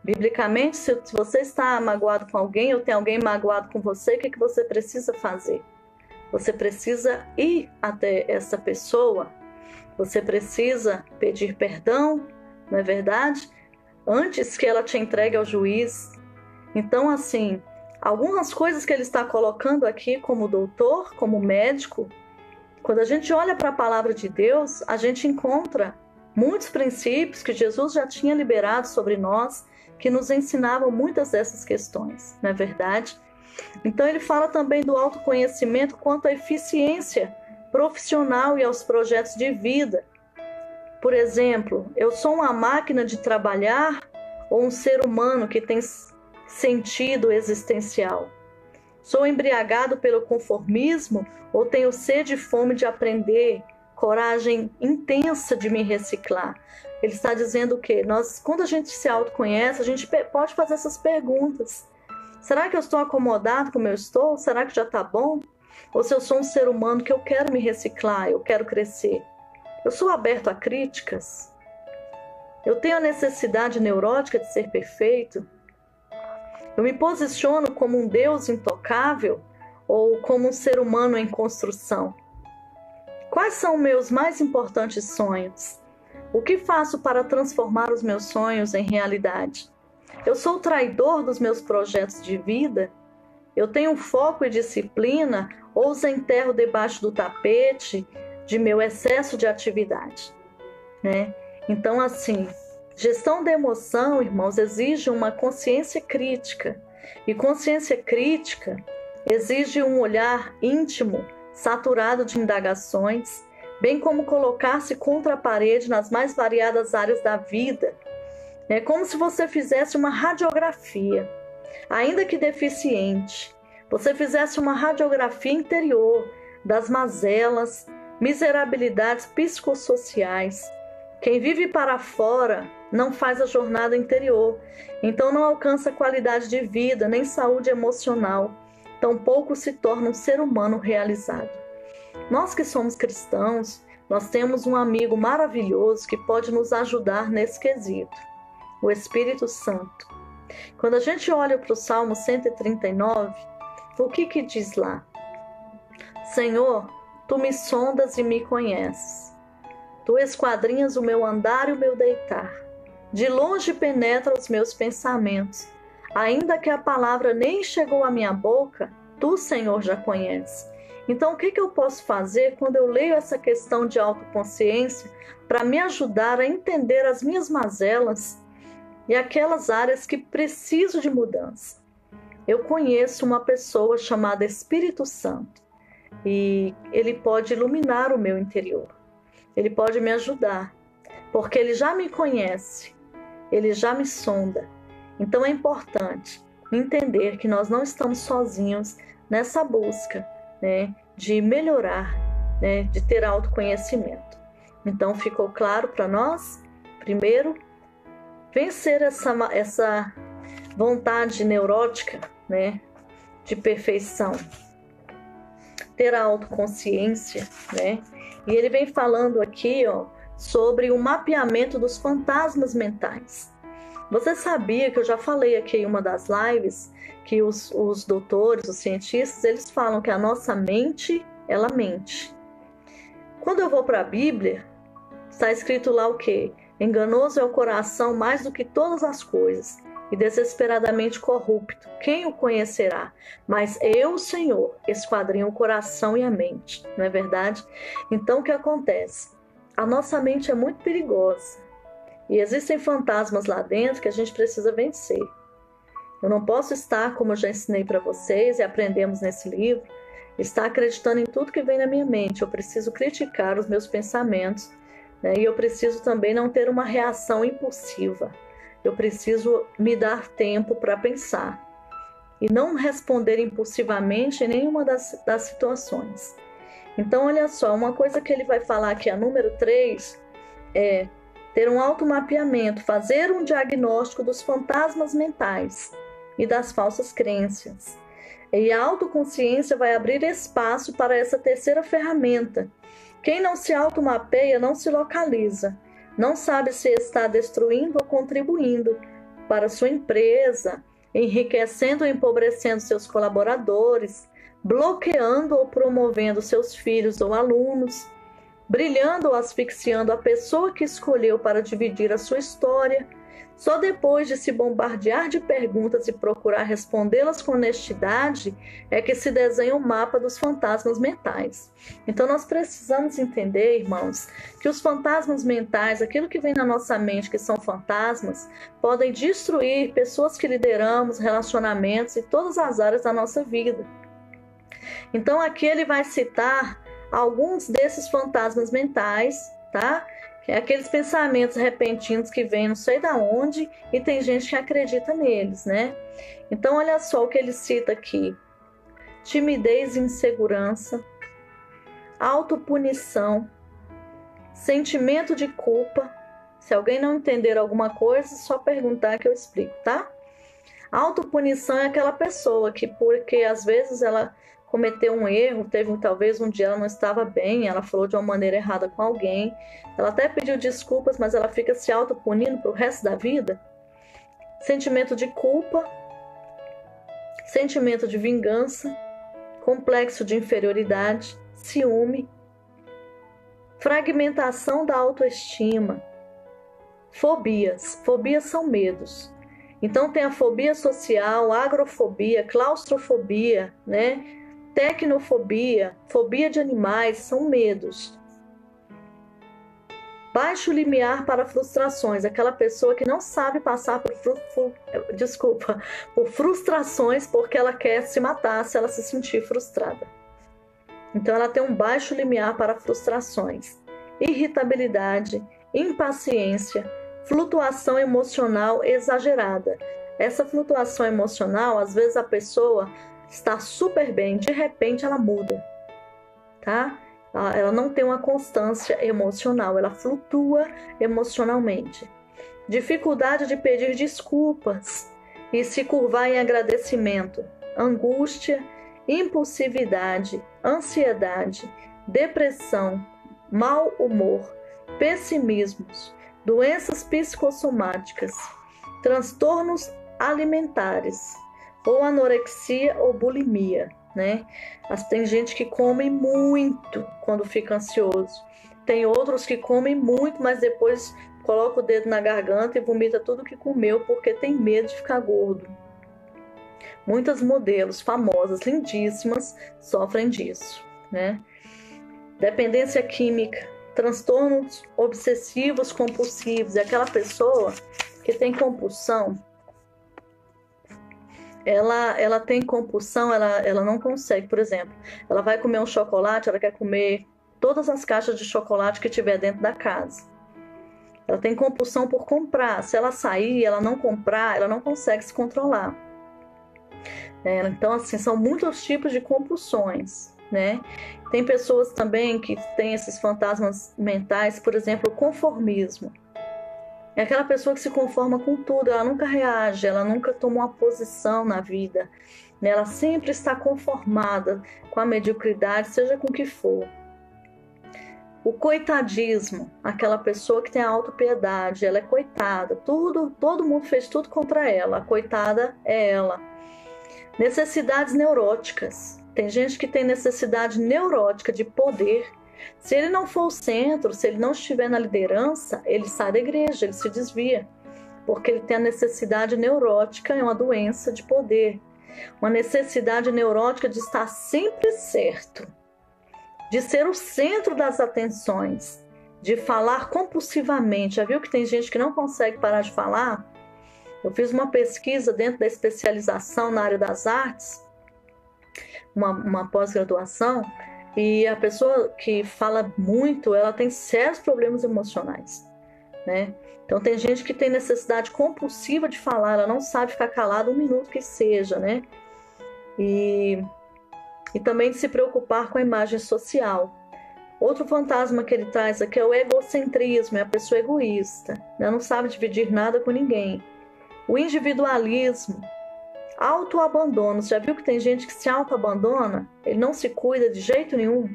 Biblicamente, se você está magoado com alguém ou tem alguém magoado com você, o que você precisa fazer? Você precisa ir até essa pessoa, você precisa pedir perdão, não é verdade? Antes que ela te entregue ao juiz. Então, assim, algumas coisas que ele está colocando aqui como doutor, como médico, quando a gente olha para a palavra de Deus, a gente encontra muitos princípios que Jesus já tinha liberado sobre nós, que nos ensinavam muitas dessas questões, não é verdade? Então ele fala também do autoconhecimento quanto à eficiência profissional e aos projetos de vida. Por exemplo, eu sou uma máquina de trabalhar ou um ser humano que tem sentido existencial? Sou embriagado pelo conformismo ou tenho sede e fome de aprender, coragem intensa de me reciclar? Ele está dizendo o quê? Quando a gente se autoconhece, a gente pode fazer essas perguntas. Será que eu estou acomodado como eu estou? Será que já está bom? Ou se eu sou um ser humano que eu quero me reciclar, eu quero crescer? Eu sou aberto a críticas? Eu tenho a necessidade neurótica de ser perfeito? Eu me posiciono como um Deus intocável ou como um ser humano em construção? Quais são meus mais importantes sonhos? O que faço para transformar os meus sonhos em realidade? Eu sou o traidor dos meus projetos de vida? Eu tenho foco e disciplina ou os enterro debaixo do tapete de meu excesso de atividade? Né? Então, assim, gestão da emoção, irmãos, exige uma consciência crítica. E consciência crítica exige um olhar íntimo, saturado de indagações, bem como colocar-se contra a parede nas mais variadas áreas da vida. É como se você fizesse uma radiografia, ainda que deficiente. Você fizesse uma radiografia interior das mazelas, miserabilidades psicossociais. Quem vive para fora não faz a jornada interior, então não alcança qualidade de vida, nem saúde emocional. Tampouco se torna um ser humano realizado. Nós que somos cristãos, nós temos um amigo maravilhoso que pode nos ajudar nesse quesito, o Espírito Santo. Quando a gente olha para o Salmo 139, o que diz lá? Senhor, Tu me sondas e me conheces. Tu esquadrinhas o meu andar e o meu deitar. De longe penetra os meus pensamentos. Ainda que a palavra nem chegou à minha boca, Tu, Senhor, já conheces. Então, o que eu posso fazer quando eu leio essa questão de autoconsciência para me ajudar a entender as minhas mazelas e aquelas áreas que preciso de mudança? Eu conheço uma pessoa chamada Espírito Santo e ele pode iluminar o meu interior. Ele pode me ajudar. porque Ele já me conhece, Ele já me sonda. Então é importante entender que nós não estamos sozinhos nessa busca, né, de melhorar, né, de ter autoconhecimento. Então ficou claro para nós? Primeiro, vencer essa vontade neurótica, né, de perfeição. Ter a autoconsciência, né? E ele vem falando aqui, sobre o mapeamento dos fantasmas mentais. Você sabia que eu já falei aqui em uma das lives que os doutores, os cientistas, eles falam que a nossa mente, ela mente. Quando eu vou para a Bíblia, está escrito lá o quê? Enganoso é o coração mais do que todas as coisas, e desesperadamente corrupto. Quem o conhecerá? Mas eu, Senhor, esquadrinho o coração e a mente. Não é verdade? Então, o que acontece? A nossa mente é muito perigosa. E existem fantasmas lá dentro que a gente precisa vencer. Eu não posso estar, como eu já ensinei para vocês e aprendemos nesse livro, estar acreditando em tudo que vem na minha mente. Eu preciso criticar os meus pensamentos, né? E eu preciso também não ter uma reação impulsiva. Eu preciso me dar tempo para pensar e não responder impulsivamente em nenhuma das situações. Então, olha só, uma coisa que ele vai falar aqui, a número 3, é ter um automapeamento, fazer um diagnóstico dos fantasmas mentais e das falsas crenças. E a autoconsciência vai abrir espaço para essa terceira ferramenta. Quem não se automapeia não se localiza. Não sabe se está destruindo ou contribuindo para sua empresa, enriquecendo ou empobrecendo seus colaboradores, bloqueando ou promovendo seus filhos ou alunos, brilhando ou asfixiando a pessoa que escolheu para dividir a sua história. Só depois de se bombardear de perguntas e procurar respondê-las com honestidade é que se desenha o mapa dos fantasmas mentais. Então nós precisamos entender, irmãos, que os fantasmas mentais, aquilo que vem na nossa mente que são fantasmas, podem destruir pessoas que lideramos, relacionamentos e todas as áreas da nossa vida. Então aqui ele vai citar alguns desses fantasmas mentais, tá? É aqueles pensamentos repentinos que vêm não sei da onde e tem gente que acredita neles, né? Então, olha só o que ele cita aqui. Timidez e insegurança, autopunição, sentimento de culpa. Se alguém não entender alguma coisa, é só perguntar que eu explico, tá? Autopunição é aquela pessoa que, porque às vezes ela cometeu um erro, talvez um dia ela não estava bem, ela falou de uma maneira errada com alguém, ela até pediu desculpas, mas ela fica se autopunindo para o resto da vida. Sentimento de culpa, sentimento de vingança, complexo de inferioridade, ciúme, fragmentação da autoestima, fobias. Fobias são medos. Então tem a fobia social, agrofobia, claustrofobia, né? Tecnofobia, fobia de animais, são medos. Baixo limiar para frustrações, aquela pessoa que não sabe passar por frustrações porque ela quer se matar se ela se sentir frustrada. Então ela tem um baixo limiar para frustrações. Irritabilidade, impaciência, flutuação emocional exagerada. Essa flutuação emocional, às vezes a pessoa está super bem, de repente ela muda, tá? Ela não tem uma constância emocional, ela flutua emocionalmente. Dificuldade de pedir desculpas e se curvar em agradecimento. Angústia, impulsividade, ansiedade, depressão, mau humor, pessimismos, doenças psicossomáticas, transtornos alimentares, ou anorexia ou bulimia, né? Mas tem gente que come muito quando fica ansioso. Tem outros que comem muito, mas depois coloca o dedo na garganta e vomita tudo que comeu porque tem medo de ficar gordo. Muitas modelos famosas, lindíssimas, sofrem disso, né? Dependência química, transtornos obsessivos compulsivos. É aquela pessoa que tem compulsão. Ela tem compulsão, ela não consegue, por exemplo, ela vai comer um chocolate, ela quer comer todas as caixas de chocolate que tiver dentro da casa. Ela tem compulsão por comprar. Se ela sair, ela não comprar, ela não consegue se controlar. Então, assim, são muitos tipos de compulsões, né? Tem pessoas também que têm esses fantasmas mentais, por exemplo, o conformismo. É aquela pessoa que se conforma com tudo, ela nunca reage, ela nunca toma uma posição na vida, né? Ela sempre está conformada com a mediocridade, seja com o que for. O coitadismo, aquela pessoa que tem a autopiedade, ela é coitada, todo mundo fez tudo contra ela, a coitada é ela. Necessidades neuróticas. Tem gente que tem necessidade neurótica de poder. Se ele não for o centro, se ele não estiver na liderança, ele sai da igreja, ele se desvia. Porque ele tem a necessidade neurótica, é uma doença de poder. Uma necessidade neurótica de estar sempre certo. De ser o centro das atenções. De falar compulsivamente. Já viu que tem gente que não consegue parar de falar? Eu fiz uma pesquisa dentro da especialização na área das artes, uma pós-graduação, e a pessoa que fala muito, ela tem sérios problemas emocionais, né? Então tem gente que tem necessidade compulsiva de falar, ela não sabe ficar calada um minuto que seja, né? E também de se preocupar com a imagem social. Outro fantasma que ele traz aqui é o egocentrismo, é a pessoa egoísta, né? Não sabe dividir nada com ninguém. O individualismo, autoabandono. Você já viu que tem gente que se autoabandona? Ele não se cuida de jeito nenhum.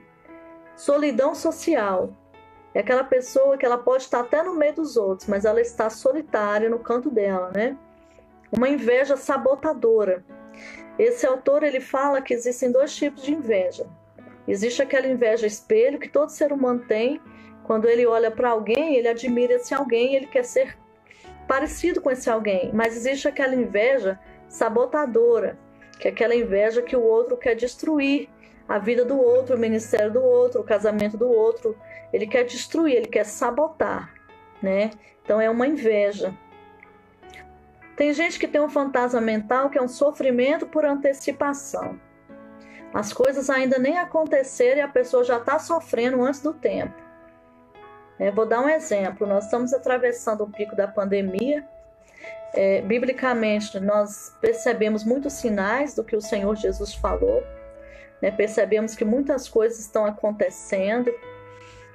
Solidão social. É aquela pessoa que ela pode estar até no meio dos outros, mas ela está solitária no canto dela, né? Uma inveja sabotadora. Esse autor, ele fala que existem dois tipos de inveja. Existe aquela inveja espelho que todo ser humano tem. Quando ele olha para alguém, ele admira esse alguém, ele quer ser parecido com esse alguém, mas existe aquela inveja sabotadora, que é aquela inveja que o outro quer destruir a vida do outro, o ministério do outro, o casamento do outro. Ele quer destruir, ele quer sabotar, né? Então é uma inveja. Tem gente que tem um fantasma mental que é um sofrimento por antecipação. As coisas ainda nem aconteceram e a pessoa já está sofrendo antes do tempo. Vou dar um exemplo. Nós estamos atravessando o pico da pandemia. Biblicamente, nós percebemos muitos sinais do que o Senhor Jesus falou. Percebemos que muitas coisas estão acontecendo.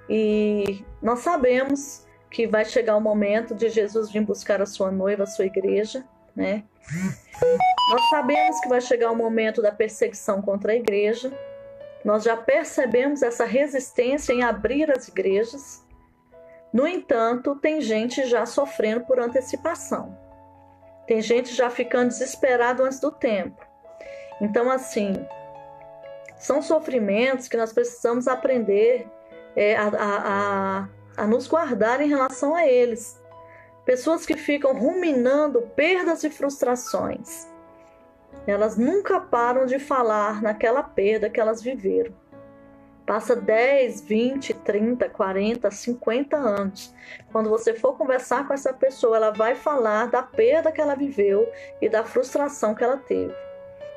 E nós sabemos que vai chegar o momento de Jesus vir buscar a sua noiva, a sua igreja, né? Nós sabemos que vai chegar o momento da perseguição contra a igreja. Nós já percebemos essa resistência em abrir as igrejas. No entanto, tem gente já sofrendo por antecipação. Tem gente já ficando desesperado antes do tempo. Então, assim, são sofrimentos que nós precisamos aprender a nos guardar em relação a eles. Pessoas que ficam ruminando perdas e frustrações. Elas nunca param de falar naquela perda que elas viveram. Passa 10, 20, 30, 40, 50 anos. Quando você for conversar com essa pessoa, ela vai falar da perda que ela viveu e da frustração que ela teve.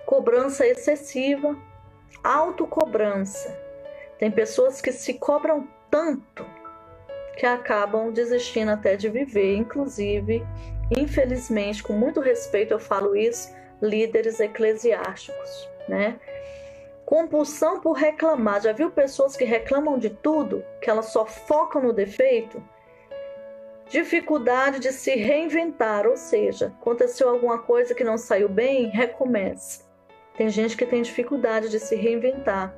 Cobrança excessiva, autocobrança. Tem pessoas que se cobram tanto que acabam desistindo até de viver. Inclusive, infelizmente, com muito respeito eu falo isso, líderes eclesiásticos, né? Compulsão por reclamar. Já viu pessoas que reclamam de tudo? Que elas só focam no defeito? Dificuldade de se reinventar, ou seja, aconteceu alguma coisa que não saiu bem, recomece. Tem gente que tem dificuldade de se reinventar.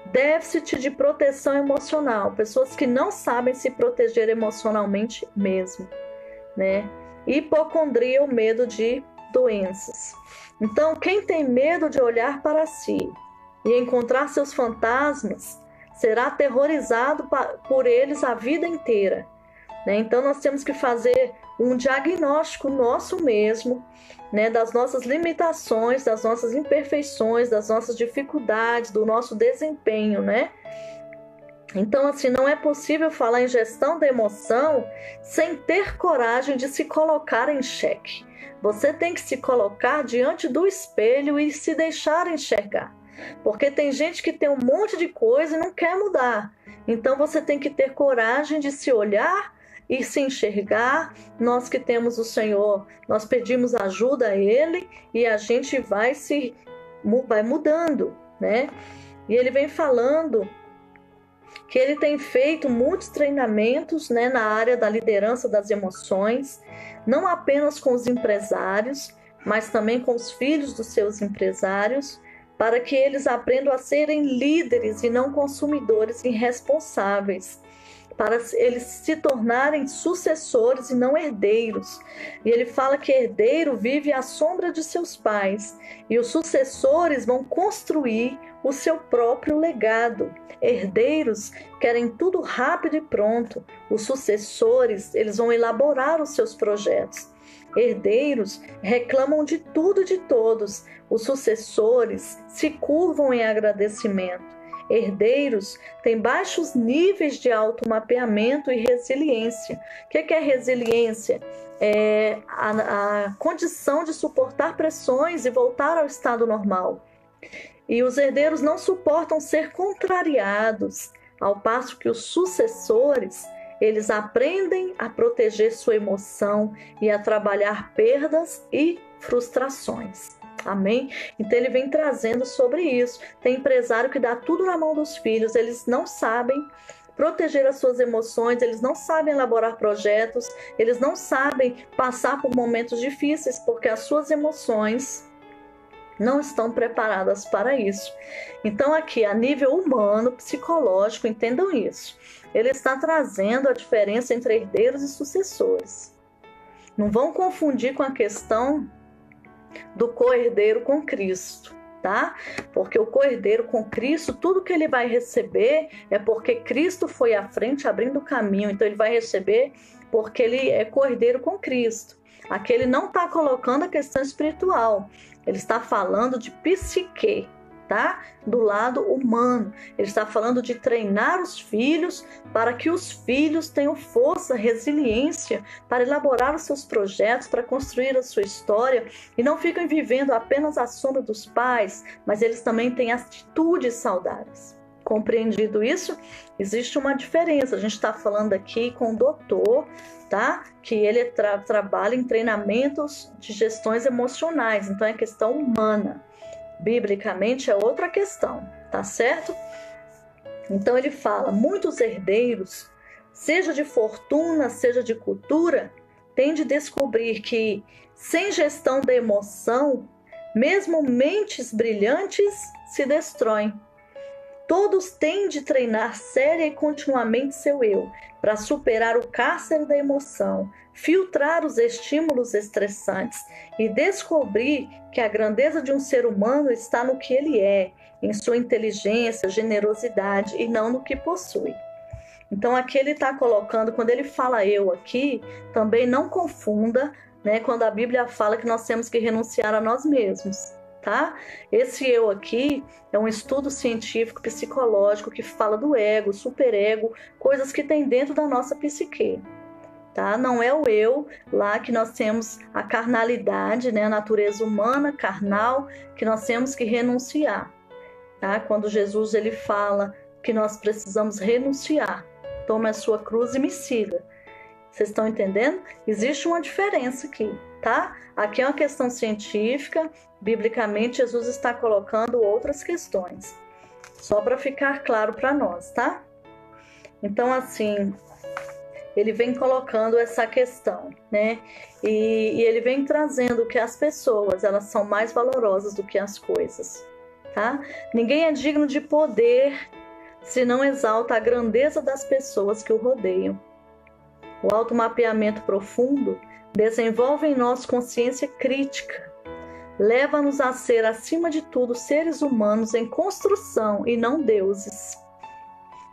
Déficit de proteção emocional. Pessoas que não sabem se proteger emocionalmente mesmo, né? Hipocondria, o medo de doenças. Então, quem tem medo de olhar para si e encontrar seus fantasmas, será aterrorizado por eles a vida inteira, né? Então nós temos que fazer um diagnóstico nosso mesmo, né? Das nossas limitações, das nossas imperfeições, das nossas dificuldades, do nosso desempenho, né? Então, assim, não é possível falar em gestão da emoção sem ter coragem de se colocar em xeque. Você tem que se colocar diante do espelho e se deixar enxergar. Porque tem gente que tem um monte de coisa e não quer mudar. Então você tem que ter coragem de se olhar e se enxergar. Nós que temos o Senhor, nós pedimos ajuda a Ele e a gente vai mudando, né? E ele vem falando que ele tem feito muitos treinamentos, né, na área da liderança das emoções, não apenas com os empresários, mas também com os filhos dos seus empresários, para que eles aprendam a serem líderes e não consumidores irresponsáveis, para eles se tornarem sucessores e não herdeiros. E ele fala que herdeiro vive à sombra de seus pais, e os sucessores vão construir o seu próprio legado. Herdeiros querem tudo rápido e pronto. Os sucessores, eles vão elaborar os seus projetos. Herdeiros reclamam de tudo e de todos. Os sucessores se curvam em agradecimento. Herdeiros têm baixos níveis de automapeamento e resiliência. O que é resiliência? É a condição de suportar pressões e voltar ao estado normal. E os herdeiros não suportam ser contrariados, ao passo que os sucessores, eles aprendem a proteger sua emoção e a trabalhar perdas e frustrações. Amém? Então ele vem trazendo sobre isso. Tem empresário que dá tudo na mão dos filhos, eles não sabem proteger as suas emoções, eles não sabem elaborar projetos, eles não sabem passar por momentos difíceis, porque as suas emoções não estão preparadas para isso. Então aqui, a nível humano, psicológico, entendam isso. Ele está trazendo a diferença entre herdeiros e sucessores. Não vão confundir com a questão do co-herdeiro com Cristo, tá? Porque o co-herdeiro com Cristo, tudo que ele vai receber é porque Cristo foi à frente abrindo o caminho. Então ele vai receber porque ele é co-herdeiro com Cristo. Aqui ele não está colocando a questão espiritual, ele está falando de psique, tá? Do lado humano. Ele está falando de treinar os filhos para que os filhos tenham força, resiliência para elaborar os seus projetos, para construir a sua história e não fiquem vivendo apenas à sombra dos pais, mas eles também têm atitudes saudáveis. Compreendido isso? Existe uma diferença. A gente está falando aqui com o doutor, tá? Que ele trabalha em treinamentos de gestões emocionais, então é questão humana. Biblicamente é outra questão, tá certo? Então ele fala, muitos herdeiros, seja de fortuna, seja de cultura, têm de descobrir que, sem gestão da emoção, mesmo mentes brilhantes se destroem. Todos têm de treinar séria e continuamente seu eu, para superar o cárcere da emoção, filtrar os estímulos estressantes e descobrir que a grandeza de um ser humano está no que ele é, em sua inteligência, generosidade e não no que possui. Então aqui ele está colocando, quando ele fala eu aqui, também não confunda, né, quando a Bíblia fala que nós temos que renunciar a nós mesmos. Tá? Esse eu aqui é um estudo científico psicológico que fala do ego, superego, coisas que tem dentro da nossa psique. Tá? Não é o eu lá que nós temos a carnalidade, né? A natureza humana, carnal, que nós temos que renunciar. Tá? Quando Jesus ele fala que nós precisamos renunciar, tome a sua cruz e me siga. Vocês estão entendendo? Existe uma diferença aqui, tá? Aqui é uma questão científica, biblicamente Jesus está colocando outras questões, só para ficar claro para nós, tá? Então, assim, ele vem colocando essa questão, né? E ele vem trazendo que as pessoas, elas são mais valorosas do que as coisas, tá? Ninguém é digno de poder se não exalta a grandeza das pessoas que o rodeiam. O automapeamento profundo desenvolve em nós consciência crítica, leva-nos a ser, acima de tudo, seres humanos em construção e não deuses.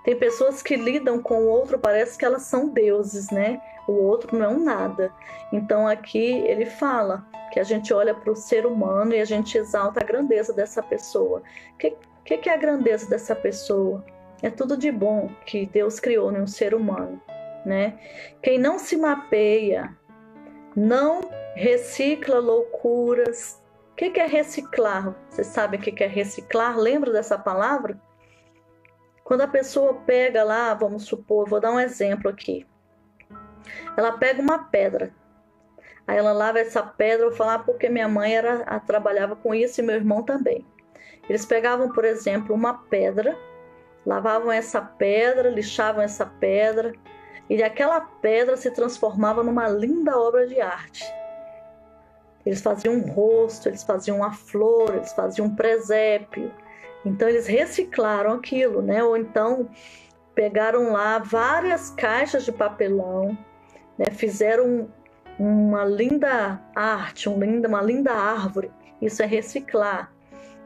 Tem pessoas que lidam com o outro, parece que elas são deuses, né? O outro não é um nada. Então aqui ele fala que a gente olha para o ser humano e a gente exalta a grandeza dessa pessoa. O que é a grandeza dessa pessoa? É tudo de bom que Deus criou em um ser humano, né? Quem não se mapeia, não recicla loucuras. O que é reciclar? Vocês sabem o que é reciclar? Lembra dessa palavra? Quando a pessoa pega lá, vamos supor, vou dar um exemplo aqui. ela pega uma pedra. Aí ela lava essa pedra, eu falo, porque minha mãe trabalhava com isso e meu irmão também. Eles pegavam, por exemplo, uma pedra, lavavam essa pedra, lixavam essa pedra, e aquela pedra se transformava numa linda obra de arte. Eles faziam um rosto, eles faziam uma flor, eles faziam um presépio. Então eles reciclaram aquilo, né? Ou então pegaram lá várias caixas de papelão, né? Fizeram uma linda arte, uma linda árvore. Isso é reciclar.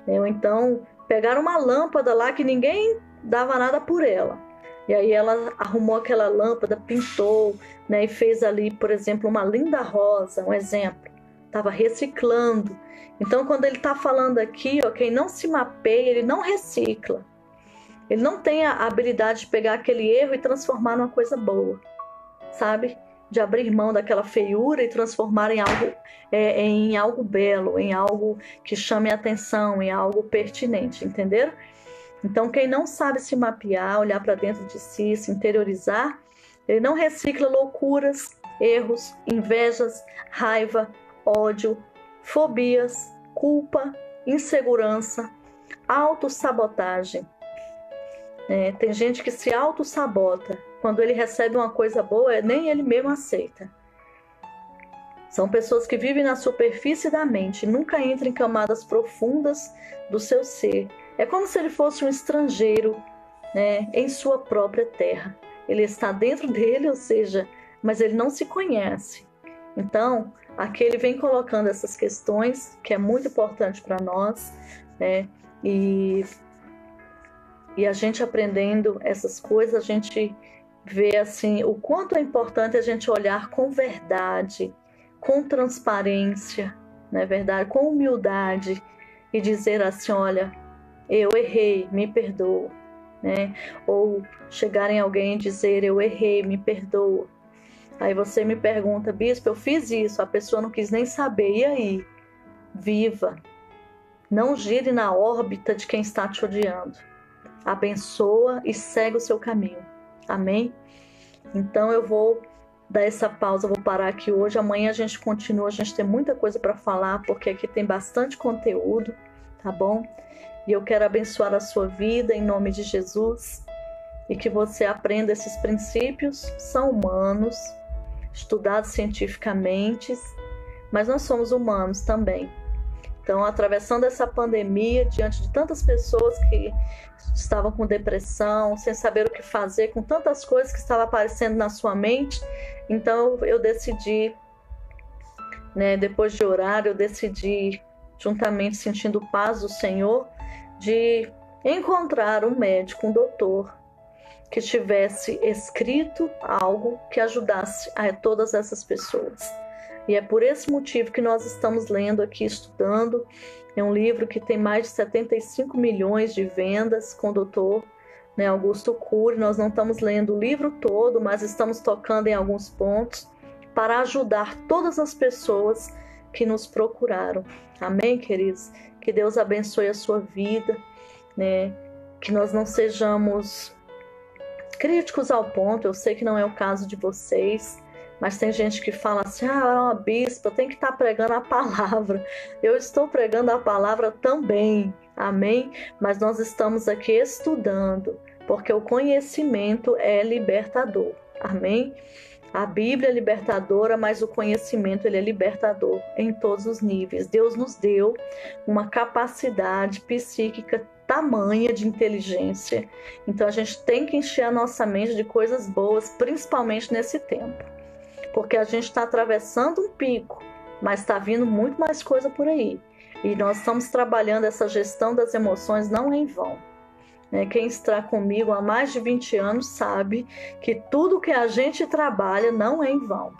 Né? Ou então pegaram uma lâmpada lá que ninguém dava nada por ela. E aí ela arrumou aquela lâmpada, pintou, né? E fez ali, por exemplo, uma linda rosa, um exemplo. Estava reciclando. Então, quando ele está falando aqui, quem não se mapeia, ele não recicla. Ele não tem a habilidade de pegar aquele erro e transformar numa coisa boa, sabe? De abrir mão daquela feiura e transformar em algo belo, em algo que chame a atenção, em algo pertinente, entenderam? Então, quem não sabe se mapear, olhar para dentro de si, se interiorizar, ele não recicla loucuras, erros, invejas, raiva, ódio, fobias, culpa, insegurança, autossabotagem. Tem gente que se autossabota. Quando ele recebe uma coisa boa, nem ele mesmo aceita. São pessoas que vivem na superfície da mente, nunca entram em camadas profundas do seu ser. É como se ele fosse um estrangeiro, né, em sua própria terra. Ele está dentro dele, ou seja, mas ele não se conhece. Então, aqui ele vem colocando essas questões, que é muito importante para nós, né? E a gente aprendendo essas coisas, a gente vê assim, o quanto é importante a gente olhar com verdade, com transparência, não é verdade? Com humildade e dizer assim, olha, eu errei, me perdoa, né? Ou chegar em alguém e dizer, eu errei, me perdoa. Aí você me pergunta, bispo, eu fiz isso, a pessoa não quis nem saber, e aí? Viva, não gire na órbita de quem está te odiando. Abençoa e segue o seu caminho. Amém? Então eu vou dar essa pausa, vou parar aqui hoje. Amanhã a gente continua, a gente tem muita coisa para falar, porque aqui tem bastante conteúdo, tá bom? E eu quero abençoar a sua vida em nome de Jesus e que você aprenda esses princípios, são humanos, estudados cientificamente, mas nós somos humanos também. Então, atravessando essa pandemia, diante de tantas pessoas que estavam com depressão, sem saber o que fazer, com tantas coisas que estavam aparecendo na sua mente, então eu decidi, né, depois de orar, eu decidi, juntamente sentindo paz do Senhor, de encontrar um médico, um doutor, que tivesse escrito algo que ajudasse a todas essas pessoas. E é por esse motivo que nós estamos lendo aqui, estudando. É um livro que tem mais de 75 milhões de vendas com o doutor, né, Augusto Cury. Nós não estamos lendo o livro todo, mas estamos tocando em alguns pontos para ajudar todas as pessoas que nos procuraram. Amém, queridos? Que Deus abençoe a sua vida, né? Que nós não sejamos críticos ao ponto, eu sei que não é o caso de vocês, mas tem gente que fala assim, uma bispa, tem que estar pregando a palavra. Eu estou pregando a palavra também, amém? Mas nós estamos aqui estudando, porque o conhecimento é libertador, amém? A Bíblia é libertadora, mas o conhecimento ele é libertador em todos os níveis. Deus nos deu uma capacidade psíquica tamanha de inteligência. Então a gente tem que encher a nossa mente de coisas boas, principalmente nesse tempo. Porque a gente está atravessando um pico, mas está vindo muito mais coisa por aí. E nós estamos trabalhando essa gestão das emoções não em vão. Quem está comigo há mais de 20 anos sabe que tudo que a gente trabalha não é em vão.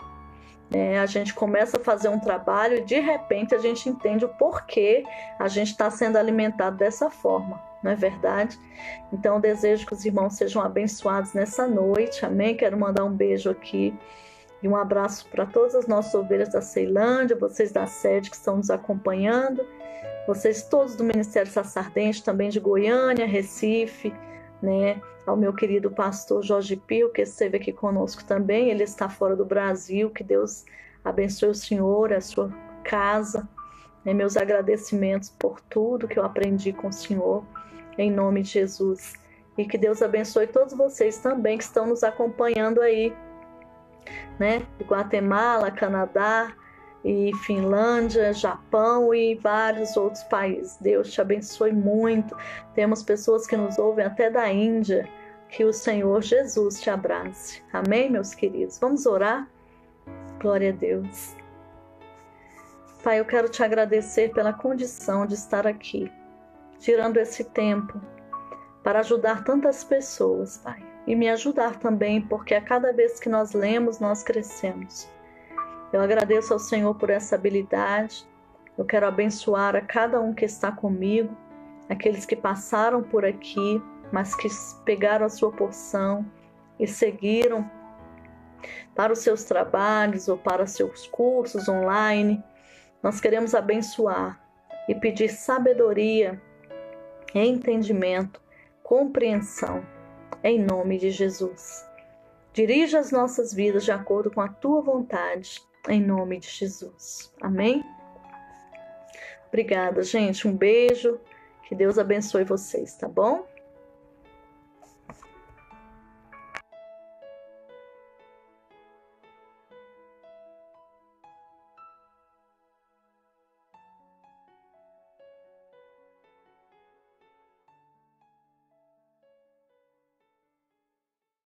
A gente começa a fazer um trabalho e de repente a gente entende o porquê a gente está sendo alimentado dessa forma, não é verdade? Então eu desejo que os irmãos sejam abençoados nessa noite, amém? Quero mandar um beijo aqui e um abraço para todas as nossas ovelhas da Ceilândia, vocês da sede que estão nos acompanhando, vocês todos do Ministério Sassardente, também de Goiânia, Recife, né? Ao meu querido pastor Jorge Pio, que esteve aqui conosco também, ele está fora do Brasil, que Deus abençoe o senhor, a sua casa, né? Meus agradecimentos por tudo que eu aprendi com o senhor, em nome de Jesus. E que Deus abençoe todos vocês também que estão nos acompanhando aí, né? Guatemala, Canadá, e Finlândia, Japão e vários outros países. Deus te abençoe muito. Temos pessoas que nos ouvem até da Índia. Que o Senhor Jesus te abrace. Amém, meus queridos? Vamos orar? Glória a Deus. Pai, eu quero te agradecer pela condição de estar aqui, tirando esse tempo para ajudar tantas pessoas, Pai. E me ajudar também, porque a cada vez que nós lemos, nós crescemos. Eu agradeço ao Senhor por essa habilidade. Eu quero abençoar a cada um que está comigo, aqueles que passaram por aqui, mas que pegaram a sua porção e seguiram para os seus trabalhos ou para seus cursos online. Nós queremos abençoar e pedir sabedoria, entendimento, compreensão, em nome de Jesus. Dirija as nossas vidas de acordo com a tua vontade, em nome de Jesus. Amém? Obrigada, gente. Um beijo. Que Deus abençoe vocês, tá bom?